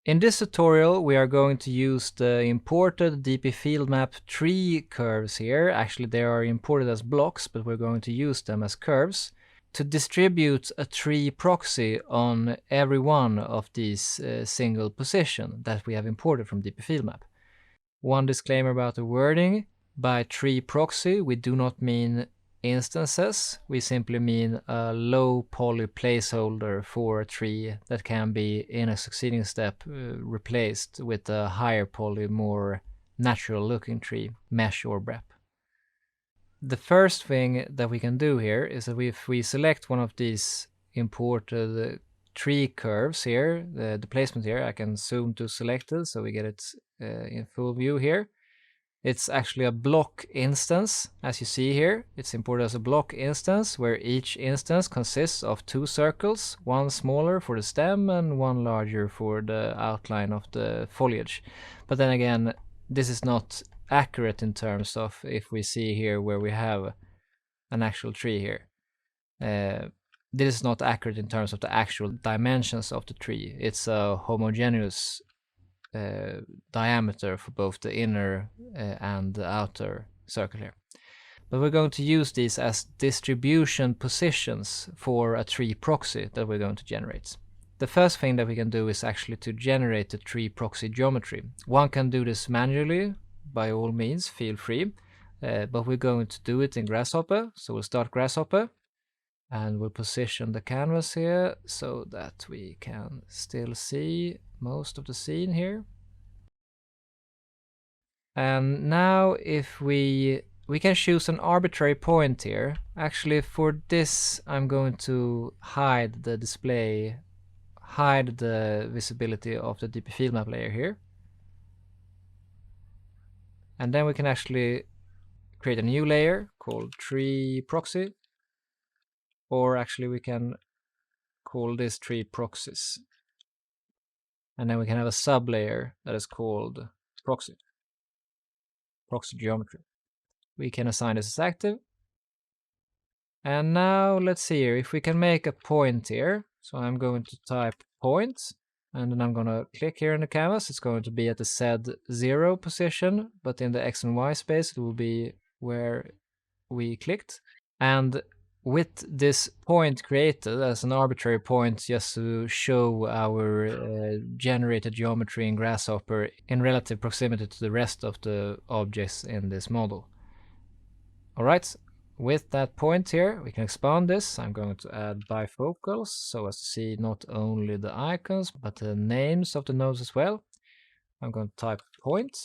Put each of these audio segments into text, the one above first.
In this tutorial, we are going to use the imported DpFieldmap tree curves here. Actually, they are imported as blocks, but we're going to use them as curves to distribute a tree proxy on every one of these single positions that we have imported from DpFieldmap. One disclaimer about the wording. By tree proxy, we do not mean instances. We simply mean a low poly placeholder for a tree that can be in a succeeding step replaced with a higher poly, more natural looking tree, mesh or BREP. The first thing that we can do here is that if we select one of these imported tree curves here, the placement here, I can zoom to selected so we get it in full view here. It's actually a block instance, as you see here. It's imported as a block instance where each instance consists of two circles, one smaller for the stem and one larger for the outline of the foliage. But then again, this is not accurate in terms of if we see here where we have an actual tree here. This is not accurate in terms of the actual dimensions of the tree. It's a homogeneous diameter for both the inner and the outer circle here. But we're going to use these as distribution positions for a tree proxy that we're going to generate. The first thing that we can do is actually to generate the tree proxy geometry. One can do this manually, by all means, feel free, but we're going to do it in Grasshopper. So we'll start Grasshopper and we'll position the canvas here so that we can still see most of the scene here. And now if we can choose an arbitrary point here. Actually, for this I'm going to hide the display, hide the visibility of the DpFieldmap layer here. And then we can actually create a new layer called tree proxy, or actually we can call this tree proxies. And then we can have a sub layer that is called proxy geometry. We can assign this as active. And now let's see here if we can make a point here. So I'm going to type point, and then I'm going to click here in the canvas. It's going to be at the Z0 position, but in the X and Y space it will be where we clicked. And with this point created as an arbitrary point, just to show our generated geometry in Grasshopper in relative proximity to the rest of the objects in this model. Alright, with that point here, we can expand this. I'm going to add bifocals so as to see not only the icons, but the names of the nodes as well. I'm going to type point.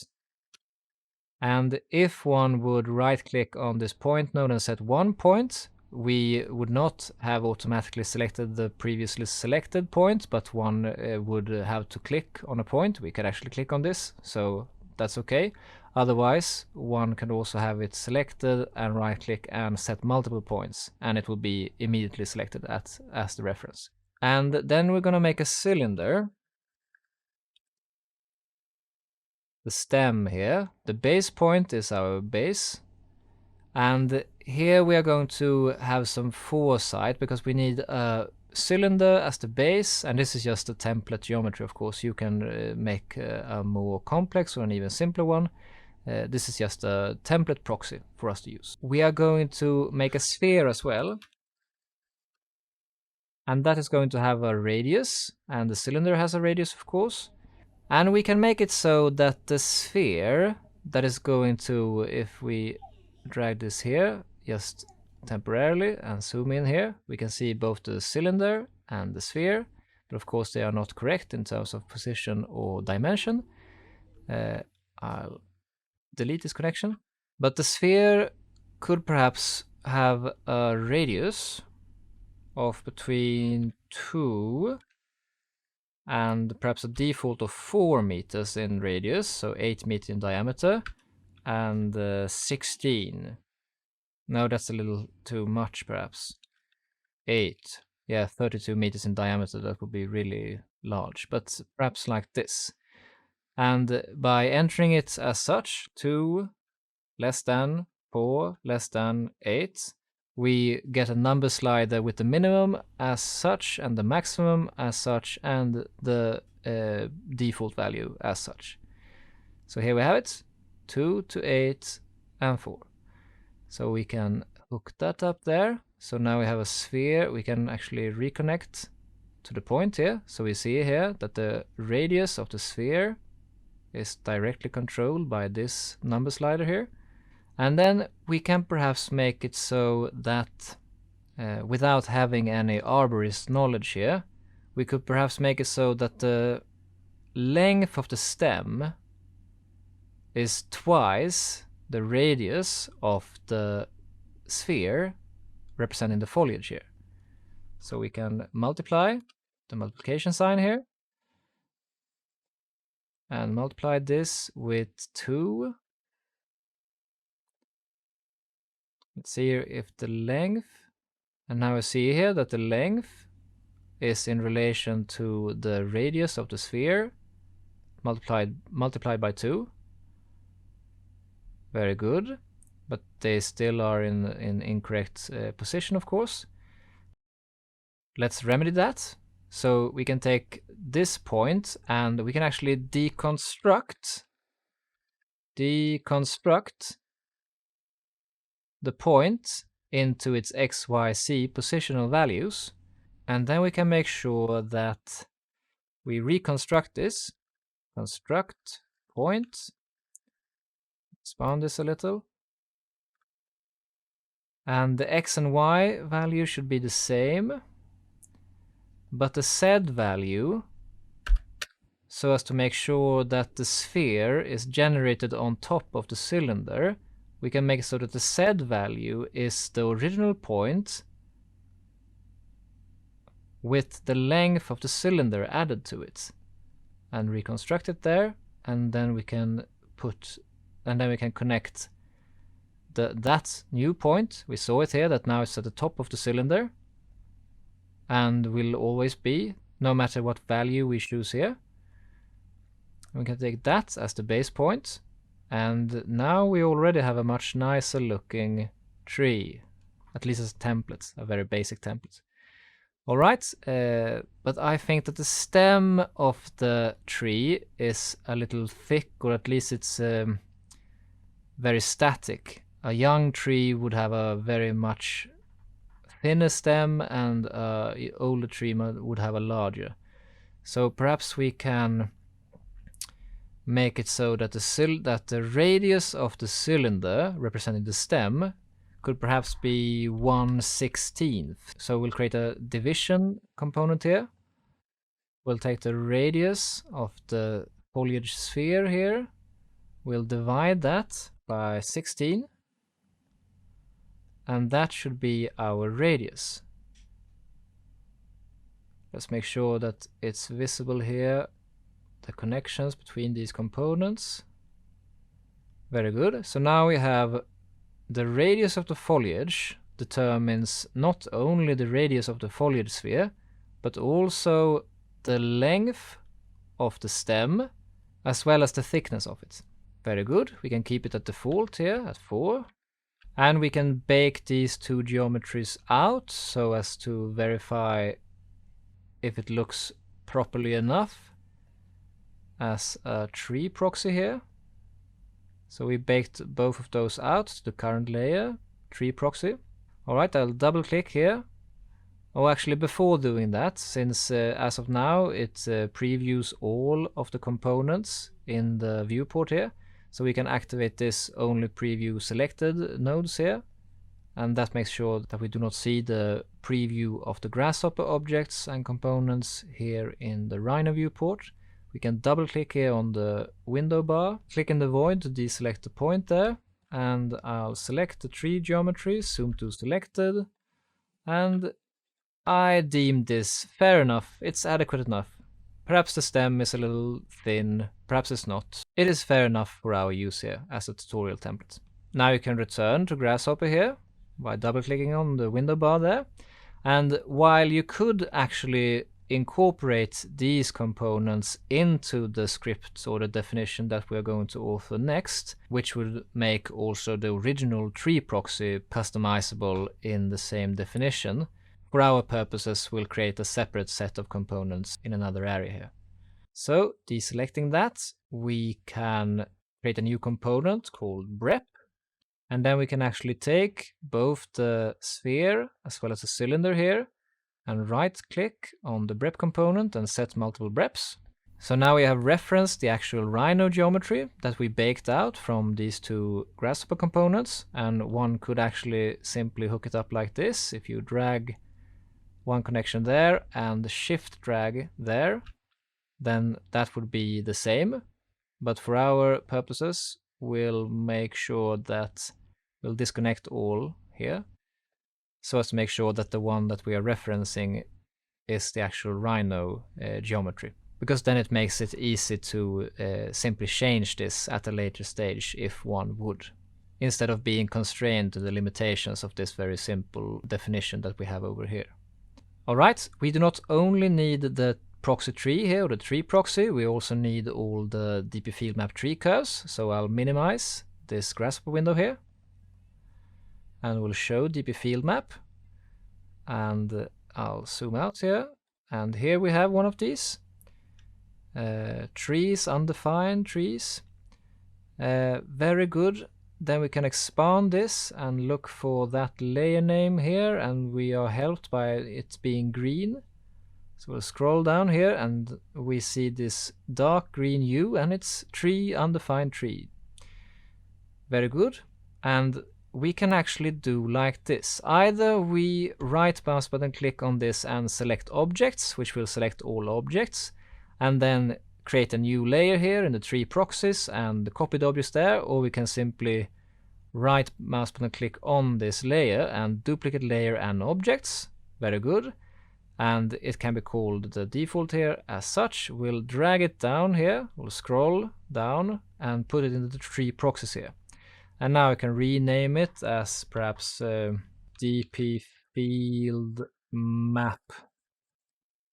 And if one would right-click on this point node and set one point, we would not have automatically selected the previously selected point, but one would have to click on a point. We could actually click on this, so that's okay. Otherwise, one can also have it selected and right-click and set multiple points, and it will be immediately selected as the reference. And then we're going to make a cylinder. The stem here. The base point is our base. And here we are going to have some foresight because we need a cylinder as the base, and this is just a template geometry. Of course, you can make a more complex or an even simpler one. This is just a template proxy for us to use. We are going to make a sphere as well, and that is going to have a radius, and the cylinder has a radius, of course. And we can make it so that the sphere that is going to, if we drag this here just temporarily and zoom in here, we can see both the cylinder and the sphere, but of course they are not correct in terms of position or dimension. I'll delete this connection. But the sphere could perhaps have a radius of between 2 and perhaps a default of 4 meters in radius, so 8 meters in diameter, and 16. No, that's a little too much, perhaps. 8. Yeah, 32 meters in diameter, that would be really large, but perhaps like this. And by entering it as such, 2 less than 4 less than 8, we get a number slider with the minimum as such and the maximum as such and the default value as such. So here we have it, 2 to 8 and 4. So we can hook that up there. So now we have a sphere. We can actually reconnect to the point here. So we see here that the radius of the sphere is directly controlled by this number slider here. And then we can perhaps make it so that without having any arborist knowledge here, we could perhaps make it so that the length of the stem is twice the radius of the sphere representing the foliage here. So we can multiply the multiplication sign here and multiply this with 2. Let's see if the length, and now we see here that the length is in relation to the radius of the sphere multiplied by 2. Very good, but they still are in incorrect position, of course. Let's remedy that. So we can take this point and we can actually deconstruct the point into its x, y, z positional values, and then we can make sure that we reconstruct this. Construct point, expand this a little, and the x and y value should be the same, but the z value, so as to make sure that the sphere is generated on top of the cylinder, we can make it so that the z value is the original point with the length of the cylinder added to it, and reconstruct it there, and then we can connect that new point. We saw it here that now it's at the top of the cylinder and will always be, no matter what value we choose here. We can take that as the base point, and now we already have a much nicer looking tree, at least as a template, a very basic template. Alright, but I think that the stem of the tree is a little thick, or at least it's very static. A young tree would have a very much thinner stem, and an older tree would have a larger. So perhaps we can make it so that the radius of the cylinder representing the stem could perhaps be 1/16. So we'll create a division component here. We'll take the radius of the foliage sphere here. We'll divide that by 16. And that should be our radius. Let's make sure that it's visible here, the connections between these components. Very good. So now we have the radius of the foliage determines not only the radius of the foliage sphere, but also the length of the stem, as well as the thickness of it. Very good. We can keep it at default here at 4. And we can bake these two geometries out so as to verify if it looks properly enough as a tree proxy here. So we baked both of those out to the current layer, tree proxy. Alright, I'll double click here. Oh, actually before doing that, since as of now it previews all of the components in the viewport here, so we can activate this only preview selected nodes here, and that makes sure that we do not see the preview of the Grasshopper objects and components here in the Rhino viewport. We can double click here on the window bar, click in the void to deselect the point there, and I'll select the tree geometry, zoom to selected, and I deem this fair enough. It's adequate enough. Perhaps the stem is a little thin, perhaps it's not. It is fair enough for our use here as a tutorial template. Now you can return to Grasshopper here by double clicking on the window bar there. And while you could actually incorporate these components into the script or the definition that we are going to author next, which would make also the original tree proxy customizable in the same definition. For our purposes, we'll create a separate set of components in another area here. So deselecting that, we can create a new component called brep, and then we can actually take both the sphere as well as the cylinder here and right-click on the brep component and set multiple breps. So now we have referenced the actual rhino geometry that we baked out from these two Grasshopper components, and one could actually simply hook it up like this. If you drag one connection there and shift drag there, then that would be the same. But for our purposes, we'll make sure that we'll disconnect all here, so as to make sure that the one that we are referencing is the actual rhino geometry, because then it makes it easy to simply change this at a later stage if one would, instead of being constrained to the limitations of this very simple definition that we have over here. Alright, we do not only need the proxy tree here, or the tree proxy, we also need all the DpFieldmap tree curves. So I'll minimize this Grasshopper window here, and we'll show DpFieldmap, and I'll zoom out here, and here we have one of these trees, undefined trees. Very good. Then we can expand this and look for that layer name here, and we are helped by it being green. So we'll scroll down here and we see this dark green hue, and it's tree, undefined tree. Very good. And we can actually do like this. Either we right mouse button click on this and select objects, which will select all objects, and then create a new layer here in the tree proxies and copy the objects there, or we can simply right mouse button click on this layer and duplicate layer and objects. Very good. And it can be called the default here as such. We'll drag it down here, we'll scroll down and put it into the tree proxies here. And now I can rename it as perhaps DpFieldmap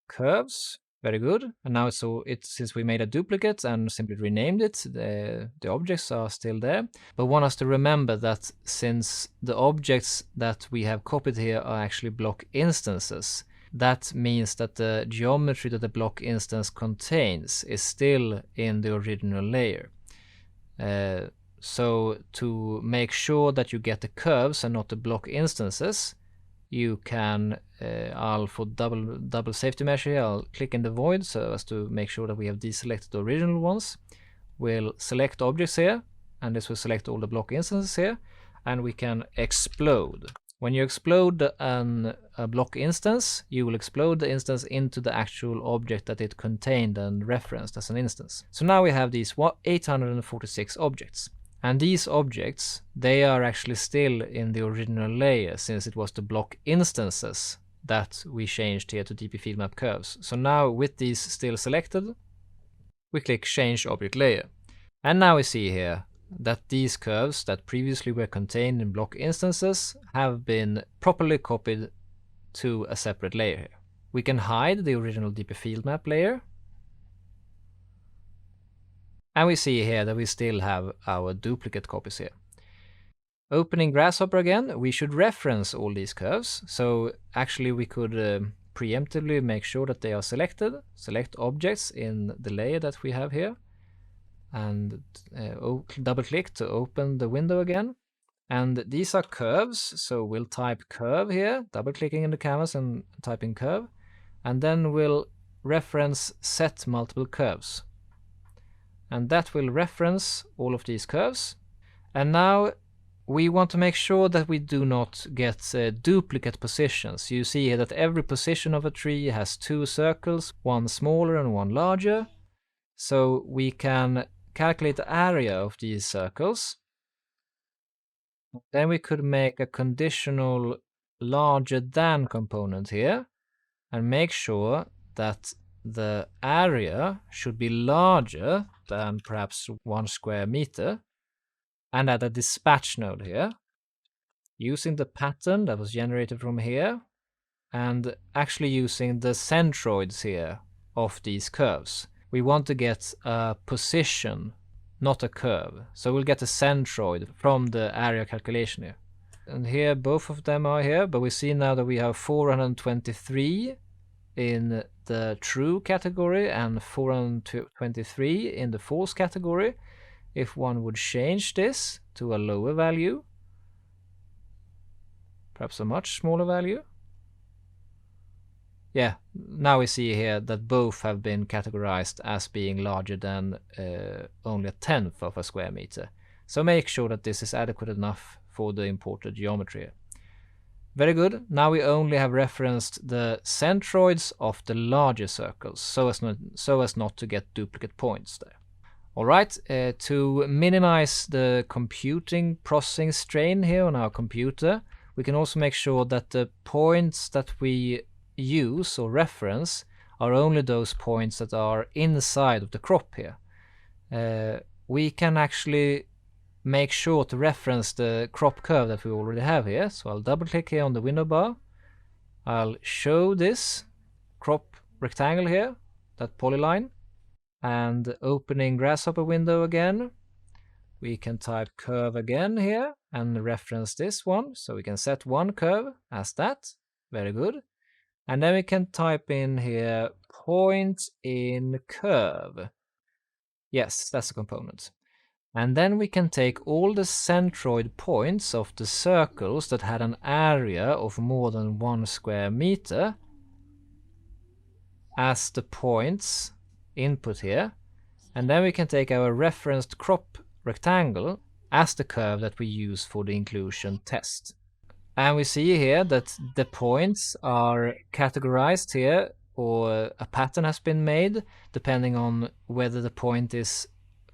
curves. Very good. And now since we made a duplicate and simply renamed it, the objects are still there. But want us to remember that since the objects that we have copied here are actually block instances, that means that the geometry that the block instance contains is still in the original layer. So to make sure that you get the curves and not the block instances, you can, for double safety measure here, I'll click in the void so as to make sure that we have deselected the original ones. We'll select objects here, and this will select all the block instances here, and we can explode. When you explode a block instance, you will explode the instance into the actual object that it contained and referenced as an instance. So now we have these 846 objects. And these objects, they are actually still in the original layer, since it was the block instances that we changed here to DpFieldmap curves. So now with these still selected, we click Change Object Layer. And now we see here that these curves that previously were contained in block instances have been properly copied to a separate layer here. We can hide the original DpFieldmap layer. And we see here that we still have our duplicate copies here. Opening Grasshopper again, we should reference all these curves. So actually we could preemptively make sure that they are selected. Select objects in the layer that we have here. And double click to open the window again. And these are curves, so we'll type curve here, double clicking in the canvas and typing curve. And then we'll reference set multiple curves. And that will reference all of these curves. And now we want to make sure that we do not get duplicate positions. You see here that every position of a tree has two circles, one smaller and one larger. So we can calculate the area of these circles. Then we could make a conditional larger than component here and make sure that the area should be larger than perhaps 1 square meter, and add a dispatch node here using the pattern that was generated from here. and actually using the centroids here of these curves. We want to get a position, not a curve. So we'll get a centroid from the area calculation here. And here both of them are here, but we see now that we have 423 in the true category and 423 in the false category. If one would change this to a lower value, perhaps a much smaller value. Yeah, now we see here that both have been categorized as being larger than only 1/10 of a square meter. So make sure that this is adequate enough for the imported geometry. Very good. Now we only have referenced the centroids of the larger circles, so as not to get duplicate points there. Alright, to minimize the computing processing strain here on our computer, we can also make sure that the points that we use or reference are only those points that are inside of the crop here. We can actually make sure to reference the crop curve that we already have here. So I'll double click here on the window bar. I'll show this crop rectangle here, that polyline, and opening Grasshopper window again. We can type curve again here and reference this one. So we can set one curve as that. Very good. And then we can type in here point in curve. Yes, that's a component. And then we can take all the centroid points of the circles that had an area of more than 1 square meter as the points input here. And then we can take our referenced crop rectangle as the curve that we use for the inclusion test. And we see here that the points are categorized here, or a pattern has been made depending on whether the point is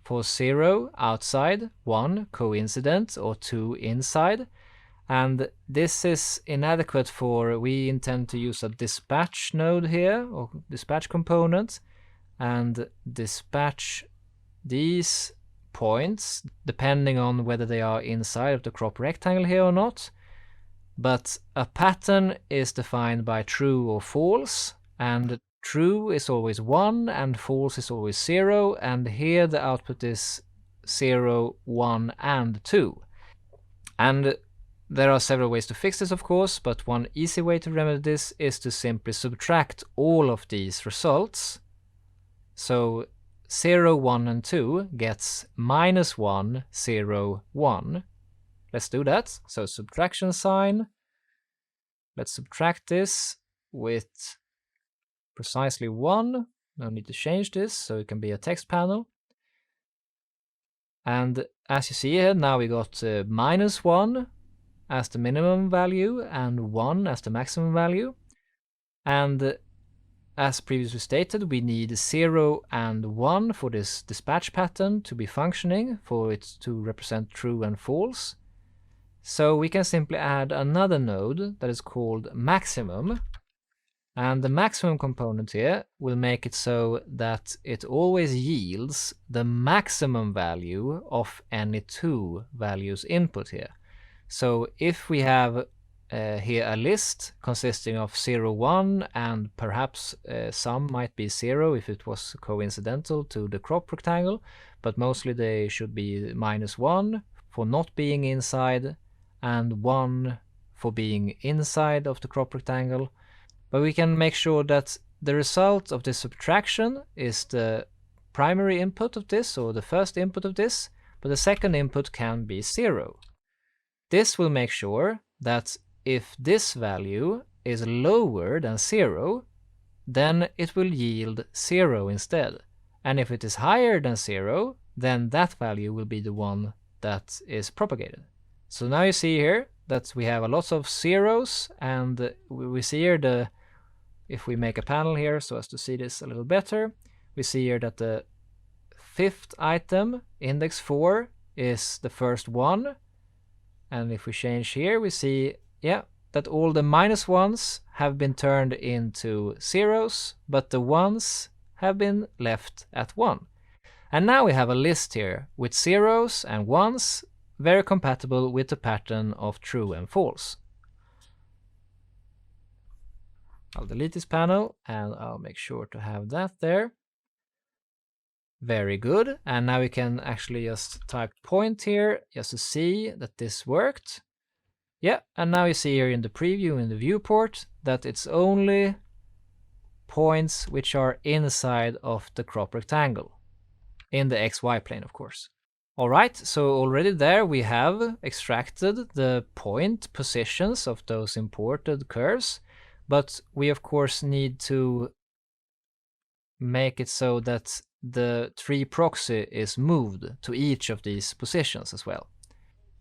for 0 outside, 1 coincident, or 2 inside. And this is inadequate for, we intend to use a dispatch node here, or dispatch component, and dispatch these points depending on whether they are inside of the crop rectangle here or not. But a pattern is defined by true or false, and true is always 1 and false is always 0, and here the output is 0, 1, and 2. And there are several ways to fix this, of course, but one easy way to remedy this is to simply subtract all of these results. So 0, 1, and 2 gets -1, 0, 1. Let's do that. So subtraction sign. Let's subtract this with precisely 1. No need to change this, so it can be a text panel. And as you see here, now we got -1 as the minimum value and 1 as the maximum value. And as previously stated, we need 0 and 1 for this dispatch pattern to be functioning, for it to represent true and false. So we can simply add another node that is called maximum. And the maximum component here will make it so that it always yields the maximum value of any 2 values input here. So if we have here a list consisting of 0, 1, and perhaps some might be 0 if it was coincidental to the crop rectangle, but mostly they should be -1 for not being inside and 1 for being inside of the crop rectangle. But we can make sure that the result of this subtraction is the primary input of this, or the first input of this, but the second input can be 0. This will make sure that if this value is lower than 0, then it will yield 0 instead. And if it is higher than 0, then that value will be the one that is propagated. So now you see here that we have a lot of zeros, and we see here if we make a panel here so as to see this a little better, we see here that the 5th item, index 4, is the first one. And if we change here, we see, that all the -1s have been turned into zeros, but the 1s have been left at 1. And now we have a list here with 0s and 1s, very compatible with the pattern of true and false. I'll delete this panel and I'll make sure to have that there. Very good. And now we can actually just type point here just to see that this worked. Yeah, and now you see here in the preview in the viewport that it's only points which are inside of the crop rectangle, in the XY plane, of course. Alright, so already there we have extracted the point positions of those imported curves, but we of course need to make it so that the tree proxy is moved to each of these positions as well.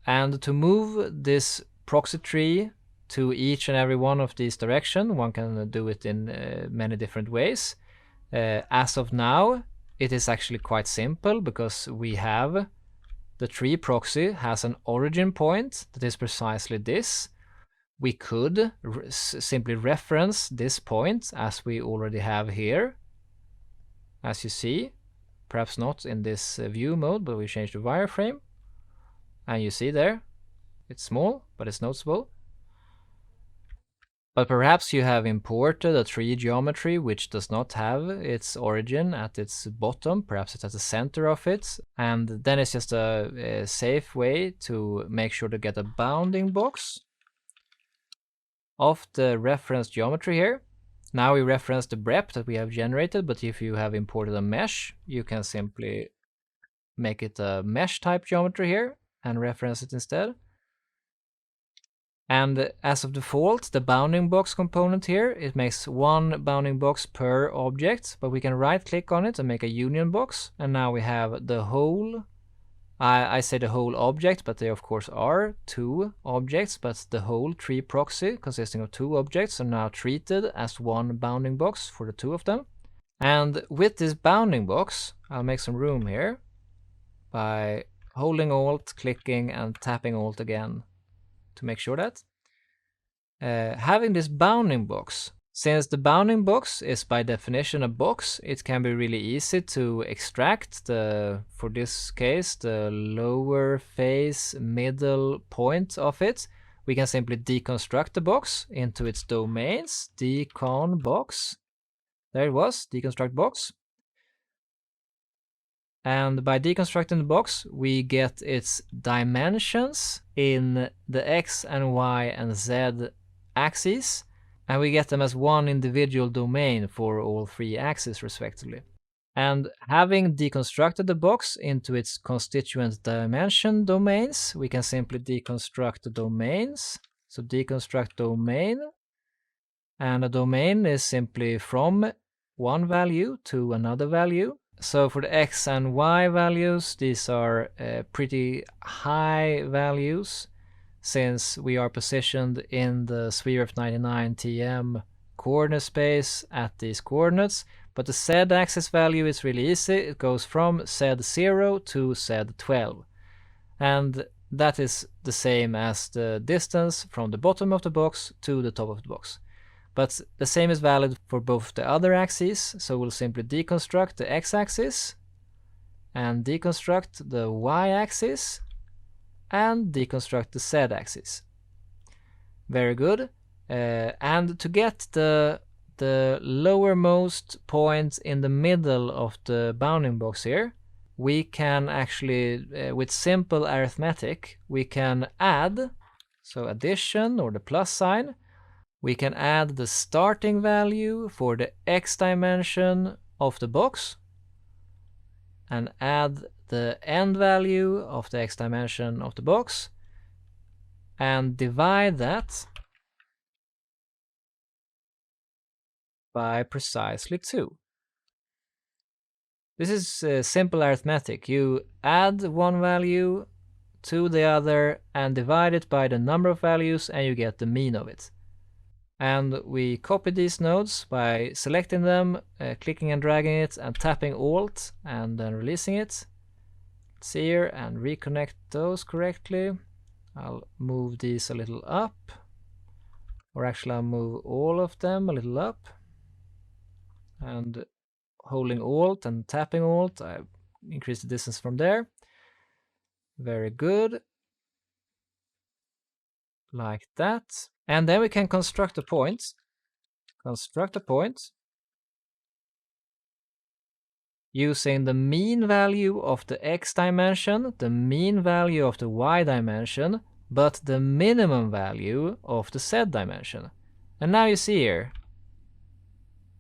And to move this proxy tree to each and every one of these directions, one can do it in many different ways. As of now, it is actually quite simple because we have the tree proxy has an origin point that is precisely this. We could simply reference this point as we already have here, as you see. Perhaps not in this view mode, but we change the wireframe. And you see there, it's small, but it's noticeable. But perhaps you have imported a tree geometry which does not have its origin at its bottom, perhaps it's at the center of it, and then it's just a safe way to make sure to get a bounding box of the reference geometry here. Now we reference the BREP that we have generated, but if you have imported a mesh, you can simply make it a mesh type geometry here and reference it instead. And as of default, the bounding box component here, it makes one bounding box per object, but we can right click on it and make a union box. And now we have the whole, I say the whole object, but they of course are two objects, but the whole tree proxy consisting of two objects are now treated as one bounding box for the two of them. And with this bounding box, I'll make some room here by holding Alt, clicking and tapping Alt again to make sure that. Having this bounding box, since the bounding box is by definition a box, it can be really easy to extract the, for this case, the lower face middle point of it. We can simply deconstruct the box into its domains, decon box. There it was, deconstruct box. And by deconstructing the box, we get its dimensions in the X and Y and Z axes, and we get them as one individual domain for all three axes respectively. And having deconstructed the box into its constituent dimension domains, we can simply deconstruct the domains. So deconstruct domain, and a domain is simply from one value to another value. So for the X and Y values, these are pretty high values since we are positioned in the sphere of 99 TM coordinate space at these coordinates. But the Z-axis value is really easy. It goes from Z0 to Z12. And that is the same as the distance from the bottom of the box to the top of the box. But the same is valid for both the other axes, so we'll simply deconstruct the x-axis and deconstruct the y-axis and deconstruct the z-axis. Very good. And to get the lowermost point in the middle of the bounding box here, we can actually, with simple arithmetic, we can add, so addition or the plus sign, we can add the starting value for the x dimension of the box and add the end value of the x dimension of the box and divide that by precisely 2. This is simple arithmetic. You add one value to the other and divide it by the number of values and you get the mean of it. And we copy these nodes by selecting them, clicking and dragging it, and tapping Alt, and then releasing it. Let's see here, and reconnect those correctly. I'll move these a little up. Or actually, I'll move all of them a little up. And holding Alt and tapping Alt, I increase the distance from there. Very good. Like that. And then we can construct a point construct a point using the mean value of the x dimension, the mean value of the y dimension, but the minimum value of the z dimension. And now you see here,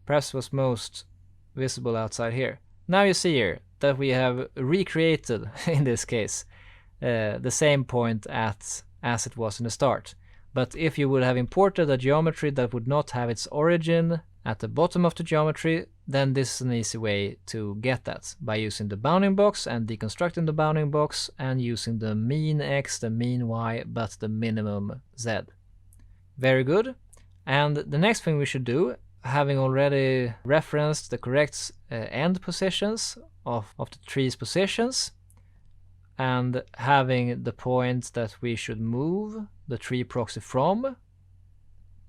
perhaps was most visible outside here. Now you see here that we have recreated, in this case, the same point as it was in the start. But if you would have imported a geometry that would not have its origin at the bottom of the geometry, then this is an easy way to get that, by using the bounding box and deconstructing the bounding box and using the mean x, the mean y, but the minimum z. Very good. And the next thing we should do, having already referenced the correct end positions of the tree's positions, and having the point that we should move the tree proxy from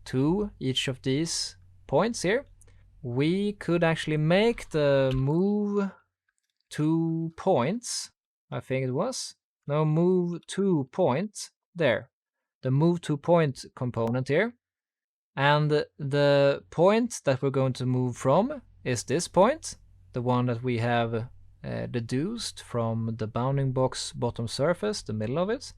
to each of these points here, we could actually make the move to points, I think it was. No, move to point, there. The move to point component here. And the point that we're going to move from is this point, the one that we have deduced from the bounding box bottom surface, the middle of it.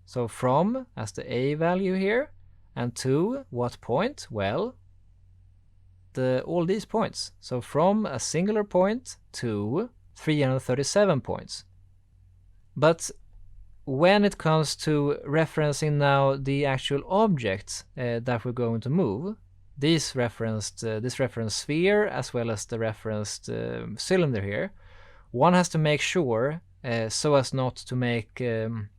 So from as the a value here, and to what point? Well, all these points. So from a singular point to 337 points. But when it comes to referencing now the actual object that we're going to move, this referenced sphere as well as the referenced cylinder here, one has to make sure, so as not to make an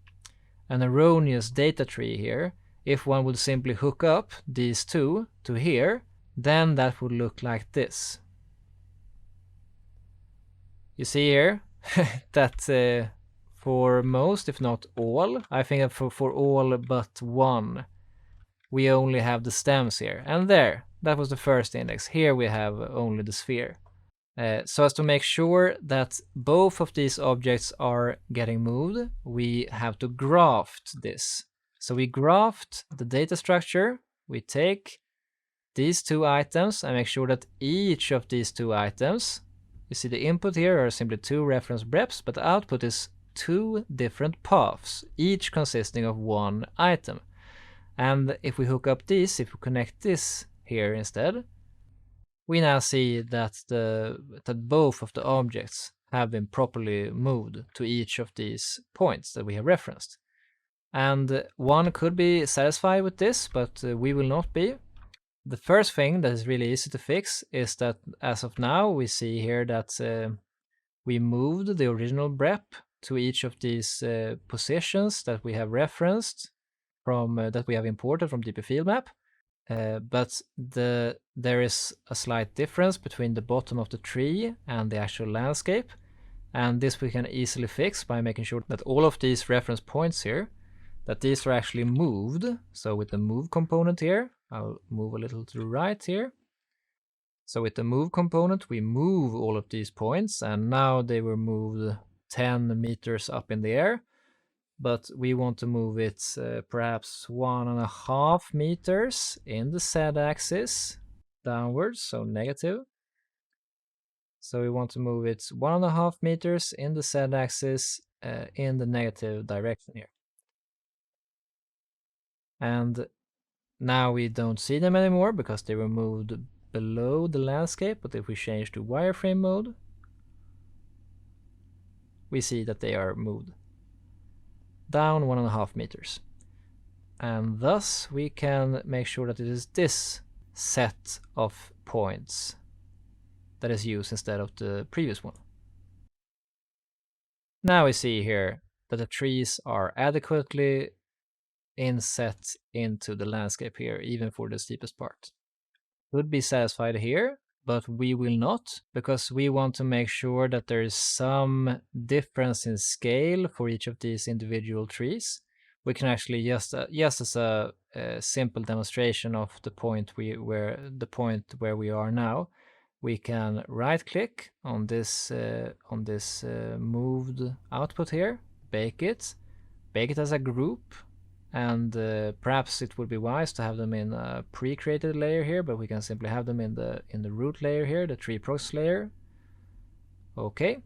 erroneous data tree here. If one would simply hook up these two to here, then that would look like this. You see here that for most, if not all, I think for all but one, we only have the stems here. And there, that was the first index. Here we have only the sphere. So as to make sure that both of these objects are getting moved, we have to graft this. So we graft the data structure, we take these two items and make sure that each of these two items, you see the input here are simply two reference breps, but the output is two different paths, each consisting of one item. And if we hook up these, if we connect this here instead, we now see that both of the objects have been properly moved to each of these points that we have referenced. And one could be satisfied with this, but we will not be. The first thing that is really easy to fix is that as of now we see here that we moved the original brep to each of these positions that we have referenced from that we have imported from DpFieldmap. But there is a slight difference between the bottom of the tree and the actual landscape, and this we can easily fix by making sure that all of these reference points here, that these are actually moved. So with the move component here, I'll move a little to the right here. So with the move component, we move all of these points, and now they were moved 10 meters up in the air. But we want to move it perhaps 1.5 meters in the z-axis downwards, so negative. So we want to move it 1.5 meters in the z-axis in the negative direction here. And now we don't see them anymore because they were moved below the landscape, but if we change to wireframe mode, we see that they are moved down 1.5 meters. And thus we can make sure that it is this set of points that is used instead of the previous one. Now we see here that the trees are adequately inset into the landscape here, even for the steepest part. Could be satisfied here, but we will not, because we want to make sure that there is some difference in scale for each of these individual trees. We can actually just as a simple demonstration of the point where we are now, we can right click on this moved output here, bake it as a group, and perhaps it would be wise to have them in a pre-created layer here, but we can simply have them in the root layer here, the tree proxies layer. Okay,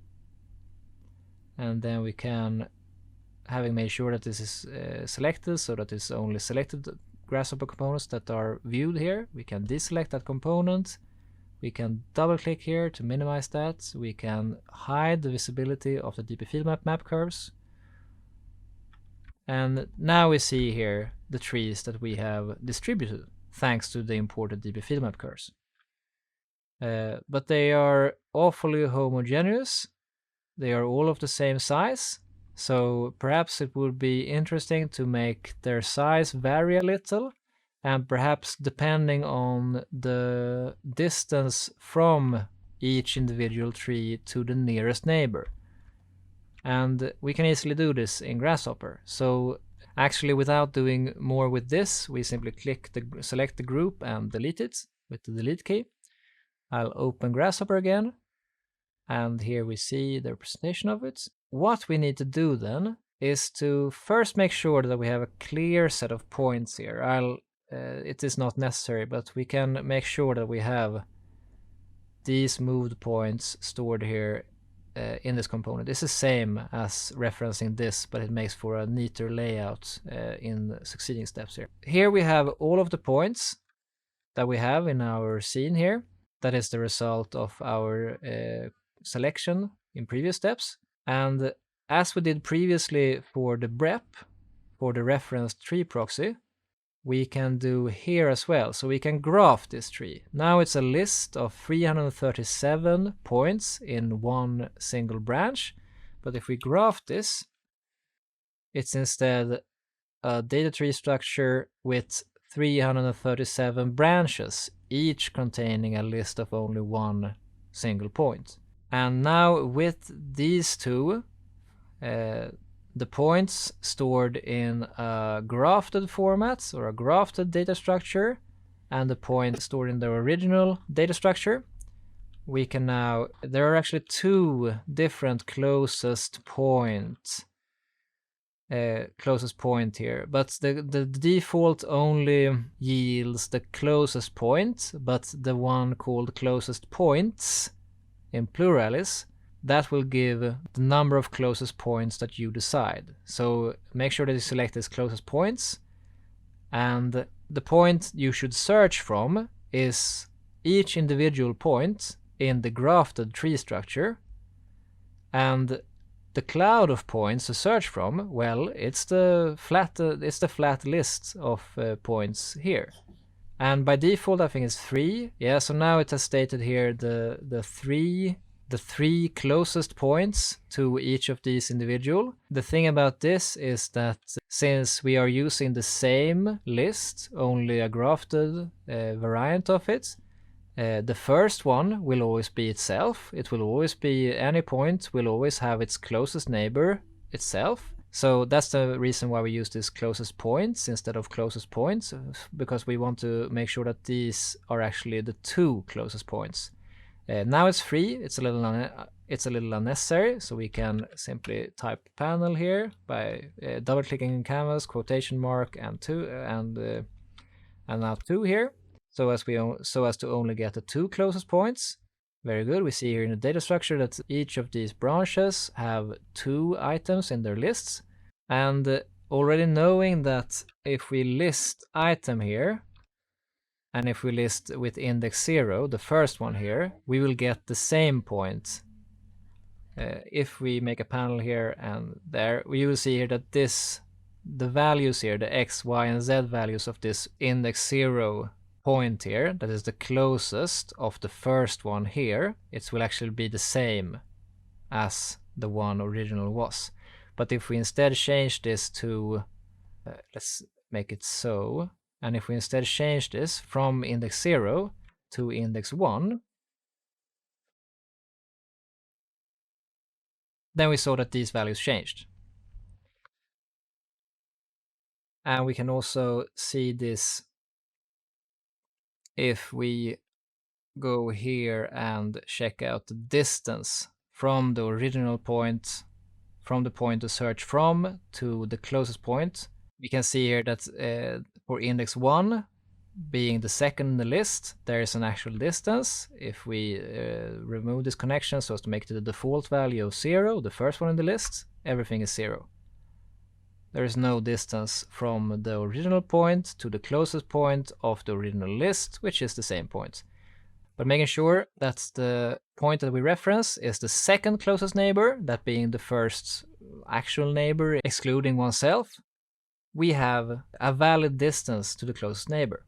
and then we can, having made sure that this is selected so that it's only selected Grasshopper components that are viewed here, we can deselect that component. We can double click here to minimize that. We can hide the visibility of the DpFieldmap map curves. And now we see here the trees that we have distributed thanks to the imported DpFieldmap curves. But they are awfully homogeneous. They are all of the same size. So perhaps it would be interesting to make their size vary a little, and perhaps depending on the distance from each individual tree to the nearest neighbor. And we can easily do this in Grasshopper. So actually, without doing more with this, we simply select the group and delete it with the delete key. I'll open Grasshopper again, and here we see the representation of it. What we need to do then is to first make sure that we have a clear set of points here. It is not necessary, but we can make sure that we have these moved points stored here in this component. It's the same as referencing this, but it makes for a neater layout in succeeding steps here. Here we have all of the points that we have in our scene here. That is the result of our selection in previous steps. And as we did previously for the BREP, for the reference tree proxy, we can do here as well. So we can graph this tree. Now it's a list of 337 points in one single branch. But if we graph this, it's instead a data tree structure with 337 branches, each containing a list of only one single point. And now with these two, the points stored in a grafted format or a grafted data structure, and the point stored in the original data structure, we can now, there are actually two different closest point here, but the default only yields the closest point, but the one called closest points in pluralis, that will give the number of closest points that you decide. So make sure that you select as closest points, and the point you should search from is each individual point in the grafted tree structure, and the cloud of points to search from, well, it's the flat list of points here. And by default, I think it's 3. Yeah, so now it has stated here the three closest points to each of these individual. The thing about this is that since we are using the same list, only a grafted variant of it, the first one will always be itself. It will always be, any point will always have its closest neighbor itself. So that's the reason why we use this closest points instead of closest points, because we want to make sure that these are actually the two closest points. Now it's free. It's a little unnecessary, so we can simply type panel here by double-clicking in canvas, quotation mark, and now 2 here, so as to only get the two closest points. Very good. We see here in the data structure that each of these branches have 2 items in their lists, and already knowing that if we list item here, and if we list with index 0, the first one here, we will get the same point. If we make a panel here and there, we will see here that the values here, the x, y, and z values of this index 0 point here, that is the closest of the first one here, it will actually be the same as the one original was. But if we instead change this to, let's make it so, and if we instead change this from index 0 to index 1, then we saw that these values changed. And we can also see this if we go here and check out the distance from the original point, from the point to search from to the closest point. we can see here that for index 1 being the second in the list, there is an actual distance. If we remove this connection so as to make it the default value of 0, the first one in the list, everything is 0. There is no distance from the original point to the closest point of the original list, which is the same point. But making sure that the point that we reference is the second closest neighbor, that being the first actual neighbor excluding oneself, we have a valid distance to the closest neighbor.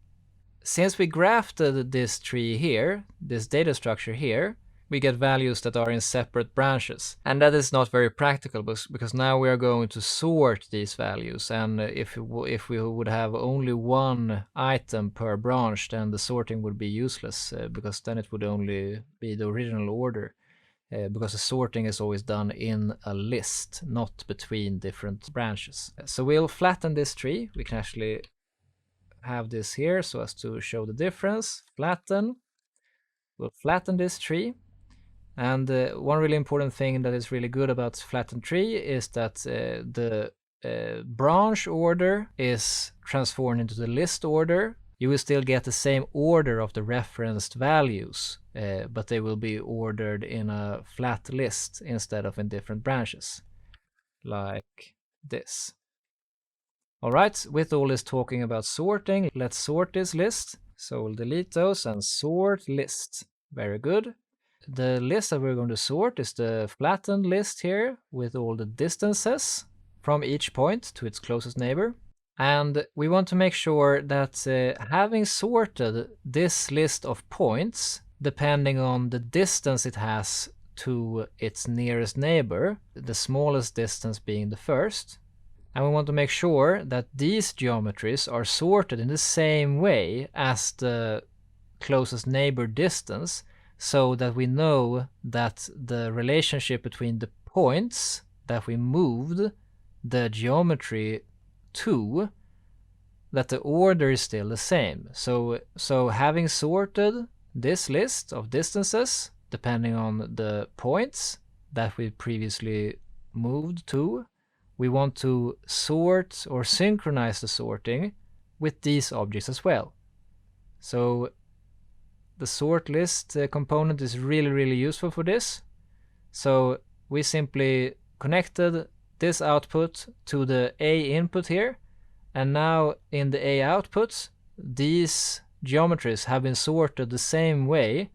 Since we grafted this tree here, this data structure here, we get values that are in separate branches. And that is not very practical because now we are going to sort these values. And if we would have only one item per branch, then the sorting would be useless because then it would only be the original order. Because the sorting is always done in a list, not between different branches. So we'll flatten this tree. We can actually have this here so as to show the difference. Flatten. We'll flatten this tree. And one really important thing that is really good about flattened tree is that the branch order is transformed into the list order. You will still get the same order of the referenced values, but they will be ordered in a flat list instead of in different branches, like this. All right, with all this talking about sorting, let's sort this list. So we'll delete those and sort list. Very good. The list that we're going to sort is the flattened list here with all the distances from each point to its closest neighbor. And we want to make sure that having sorted this list of points, depending on the distance it has to its nearest neighbor, the smallest distance being the first, and we want to make sure that these geometries are sorted in the same way as the closest neighbor distance, so that we know that the relationship between the points that we moved the geometry to, that the order is still the same. So having sorted this list of distances, depending on the points that we previously moved to, we want to sort or synchronize the sorting with these objects as well. So the sort list component is really useful for this. So we simply connected this output to the A input here, and now in the A outputs, these geometries have been sorted the same way,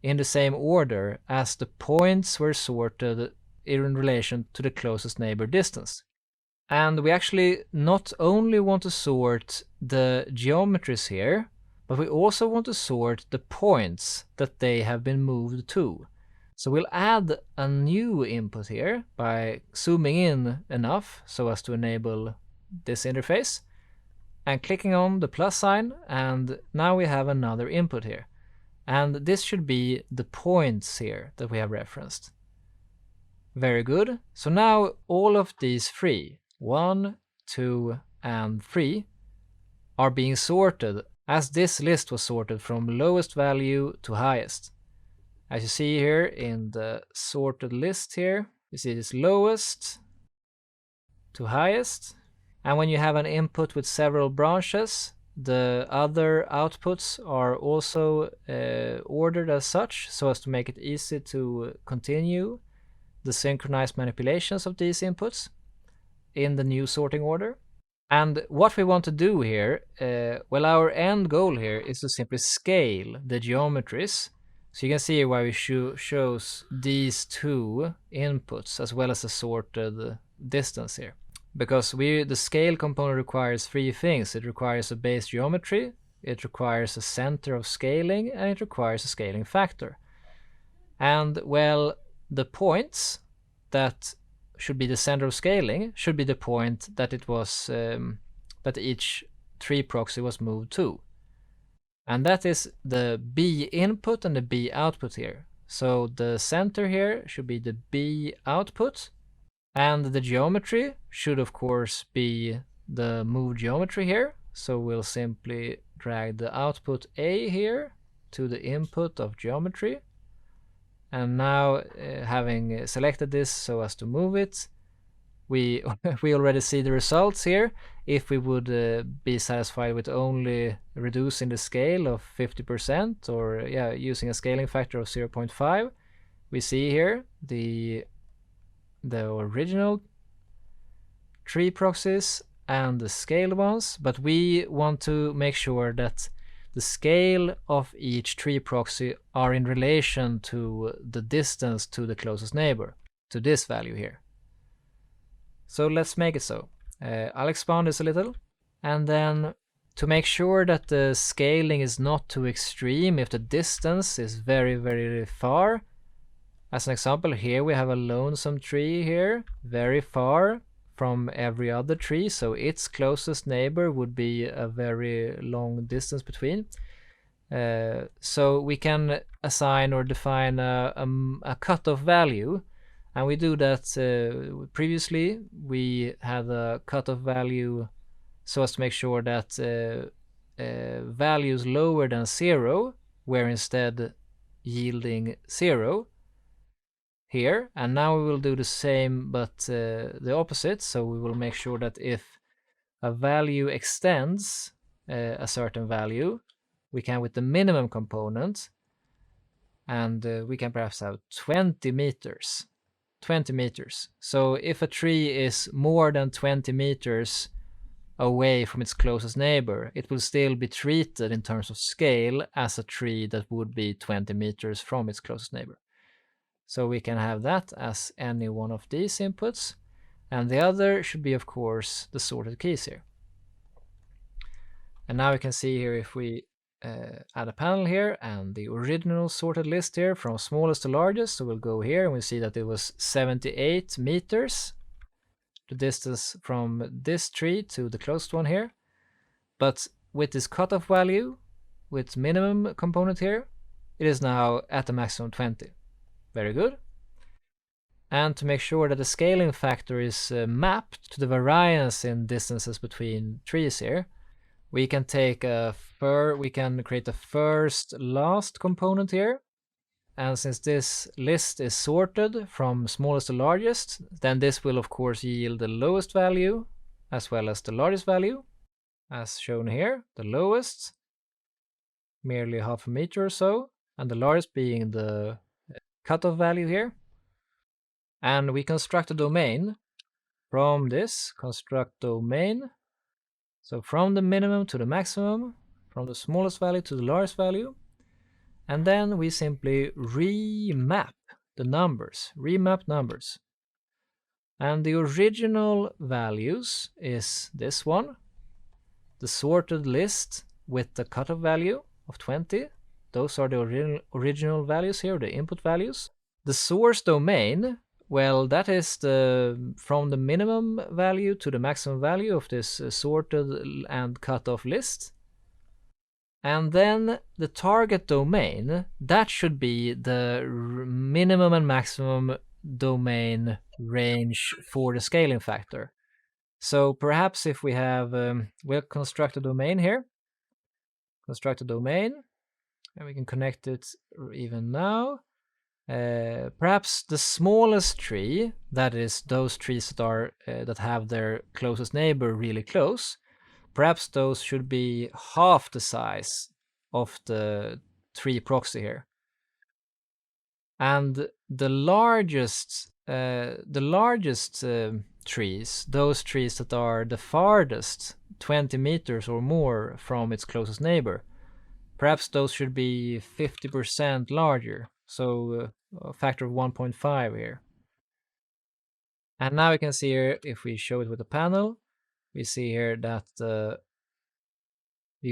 in the same order as the points were sorted in relation to the closest neighbor distance. And we actually not only want to sort the geometries here, but we also want to sort the points that they have been moved to. So we'll add a new input here by zooming in enough so as to enable this interface, and clicking on the plus sign, and now we have another input here. And this should be the points here that we have referenced. Very good. So now all of these three, 1, 2, and 3, are being sorted as this list was sorted from lowest value to highest. As you see here in the sorted list here, you see this lowest to highest. And when you have an input with several branches, the other outputs are also ordered as such, so as to make it easy to continue the synchronized manipulations of these inputs in the new sorting order. And what we want to do here, well, our end goal here is to simply scale the geometries. So you can see why we shows these two inputs as well as the sorted distance here. Because the scale component requires three things. It requires a base geometry, it requires a center of scaling, and it requires a scaling factor. And well, the points that should be the center of scaling should be the point that it was that each tree proxy was moved to. And that is the B input and the B output here. So the center here should be the B output, and the geometry should of course be the move geometry here. So we'll simply drag the output A here to the input of geometry. And now having selected this so as to move it, we we already see the results here. If we would be satisfied with only reducing the scale of 50%, or using a scaling factor of 0.5, we see here the original tree proxies and the scaled ones, but we want to make sure that the scale of each tree proxy are in relation to the distance to the closest neighbor, to this value here. So let's make it so. I'll expand this a little, and then to make sure that the scaling is not too extreme if the distance is very, very far. As an example, here we have a lonesome tree here, very far from every other tree, so its closest neighbor would be a very long distance between. So we can assign or define a cutoff value, and we do that. Previously we had a cutoff value so as to make sure that values lower than 0 were instead yielding 0 here, and now we will do the same but the opposite. So we will make sure that if a value extends a certain value, we can with the minimum component, and we can perhaps have 20 meters. 20 meters. So if a tree is more than 20 meters away from its closest neighbor, it will still be treated in terms of scale as a tree that would be 20 meters from its closest neighbor. So we can have that as any one of these inputs, and the other should be, of course, the sorted keys here. And now we can see here, if we add a panel here and the original sorted list here from smallest to largest, so we'll go here and we see that it was 78 meters, the distance from this tree to the closest one here. But with this cutoff value, with minimum component here, it is now at the maximum 20. Very good. And to make sure that the scaling factor is mapped to the variance in distances between trees here, we can take we can create a first last component here. And since this list is sorted from smallest to largest, then this will of course yield the lowest value as well as the largest value, as shown here. The lowest, merely half a meter or so, and the largest being the cutoff value here. And we construct a domain from this, construct domain. So from the minimum to the maximum, from the smallest value to the largest value. And then we simply remap the numbers, remap numbers. And the original values is this one, the sorted list with the cutoff value of 20. Those are the original values here, the input values. The source domain, well, that is from the minimum value to the maximum value of this sorted and cutoff list. And then the target domain, that should be the minimum and maximum domain range for the scaling factor. So perhaps if we have, we'll construct a domain here, construct a domain, and we can connect it even now. Perhaps the smallest tree, that is those trees that are that have their closest neighbor really close, perhaps those should be half the size of the tree proxy here. And the largest trees, those trees that are the farthest 20 meters or more from its closest neighbor, perhaps those should be 50% larger. So a factor of 1.5 here. And now we can see here, if we show it with a panel, we see here that the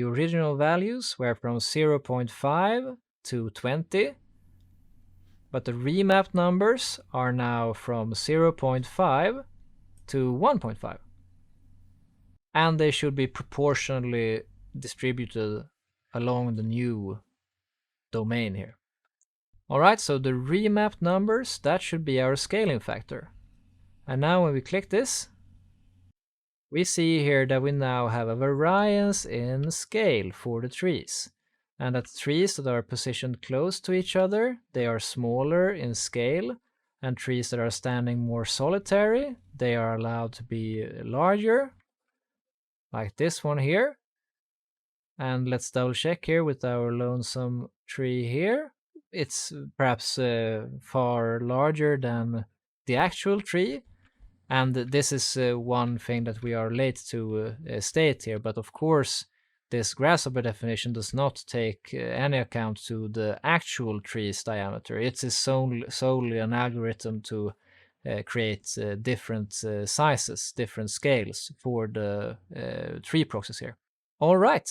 original values were from 0.5 to 20, but the remapped numbers are now from 0.5 to 1.5. And they should be proportionally distributed along the new domain here. Alright, so the remapped numbers, that should be our scaling factor. And now when we click this, we see here that we now have a variance in scale for the trees. And that trees that are positioned close to each other, they are smaller in scale. and trees that are standing more solitary, they are allowed to be larger, like this one here. And let's double check here with our lonesome tree here. It's perhaps far larger than the actual tree. And this is one thing that we are late to state here. But of course, this grasshopper definition does not take any account to the actual tree's diameter. It is solely an algorithm to create different sizes, different scales for the tree proxies here. All right.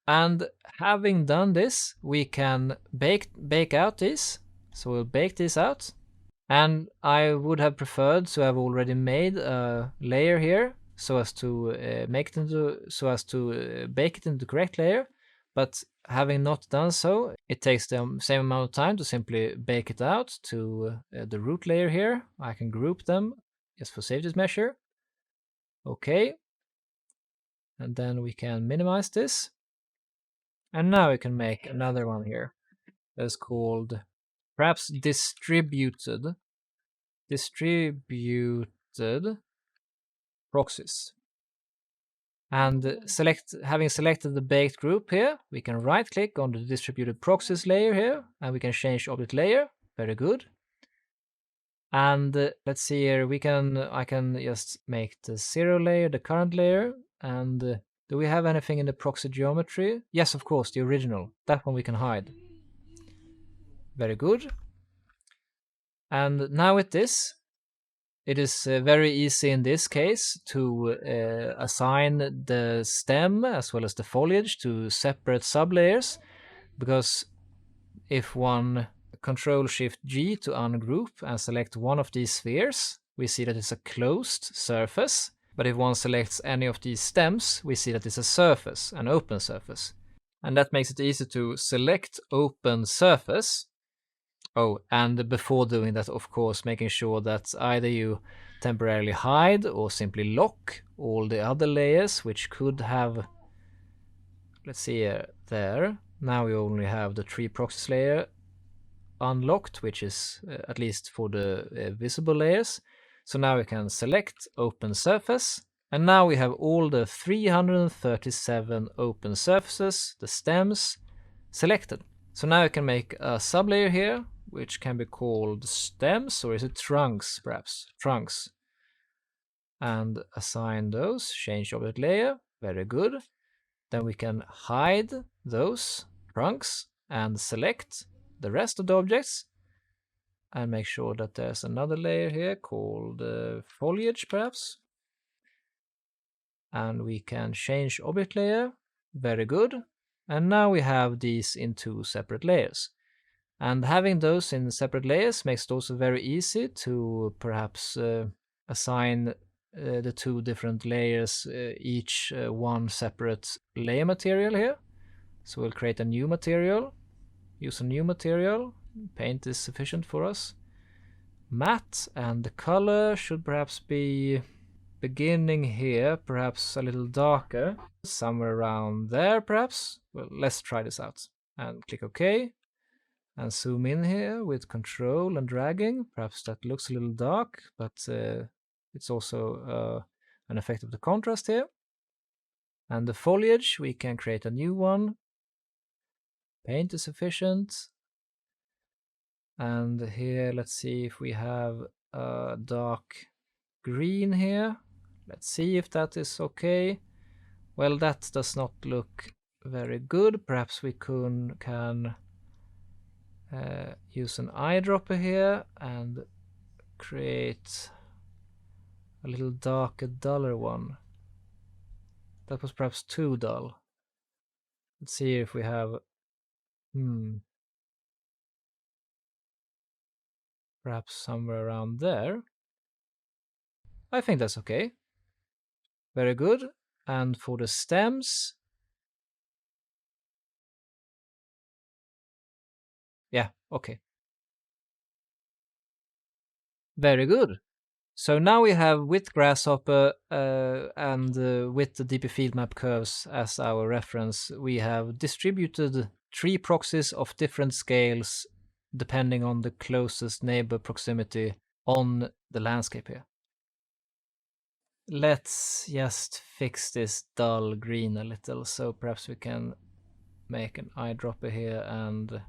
And having done this, we can bake out these. So we'll bake this out. And I would have preferred to have already made a layer here so as to bake it into the correct layer. But having not done so, it takes the same amount of time to simply bake it out to the root layer here. I can group them just for safety's measure. Okay. And then we can minimize this. And now we can make another one here that's called perhaps distributed proxies. And having selected the baked group here, we can right click on the distributed proxies layer here, and we can change object layer. Very good. And let's see here, I can just make the 0 layer the current layer. And do we have anything in the proxy geometry? Yes, of course, the original. That one we can hide. Very good. And now with this, it is very easy in this case to assign the stem as well as the foliage to separate sublayers, because if one Control-Shift-G to ungroup and select one of these spheres, we see that it's a closed surface. But if one selects any of these stems, we see that it's a surface, an open surface. And that makes it easy to select open surface. Oh, and before doing that, of course, making sure that either you temporarily hide or simply lock all the other layers, which could have, let's see here, there. Now we only have the tree proxies layer unlocked, which is at least for the visible layers. So now we can select open surface. And now we have all the 337 open surfaces, the stems, selected. So now I can make a sublayer here, which can be called stems, or is it trunks perhaps? Trunks. And assign those, change object layer, very good. Then we can hide those trunks and select the rest of the objects. And make sure that there's another layer here called foliage perhaps. And we can change object layer, very good. And now we have these in 2 separate layers. And having those in separate layers makes it also very easy to perhaps assign the 2 different layers, each one separate layer material here. So we'll create a new material, use a new material, paint is sufficient for us. Matte, and the color should perhaps be beginning here, perhaps a little darker, somewhere around there perhaps. Well, let's try this out. And click OK. And zoom in here with control and dragging. Perhaps that looks a little dark, but it's also an effect of the contrast here. And the foliage, we can create a new one. Paint is sufficient. And here, let's see if we have a dark green here. Let's see if that is okay. Well, that does not look very good. Perhaps we can use an eyedropper here and create a little darker, duller one. That was perhaps too dull. Let's see if we have... perhaps somewhere around there. I think that's okay. Very good. And for the stems... yeah, okay. Very good. So now we have with Grasshopper and with the DpFieldmap curves as our reference, we have distributed 3 proxies of different scales depending on the closest neighbor proximity on the landscape here. Let's just fix this dull green a little, so perhaps we can make an eyedropper here and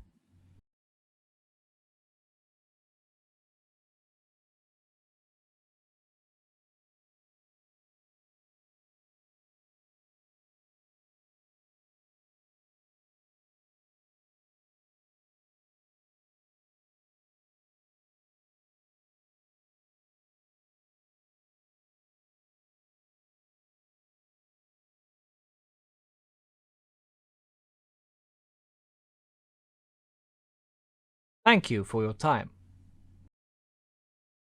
thank you for your time.